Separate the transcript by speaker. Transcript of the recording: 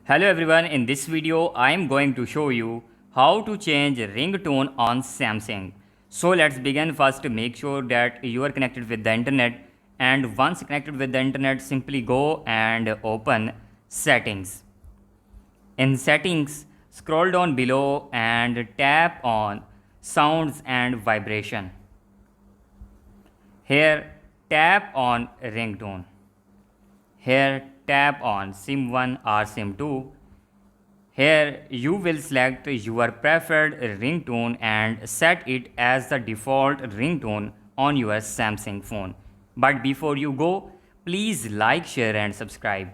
Speaker 1: Hello everyone, in this video I am going to show you how to change ringtone on Samsung. So let's begin. First, make sure that you are connected with the internet, and once connected with the internet simply go and open settings. In settings, scroll down below and tap on sounds and vibration. Here tap on ringtone. Here tap on SIM 1 or SIM 2. Here you will select your preferred ringtone and set it as the default ringtone on your Samsung phone. But before you go, please like, share and subscribe.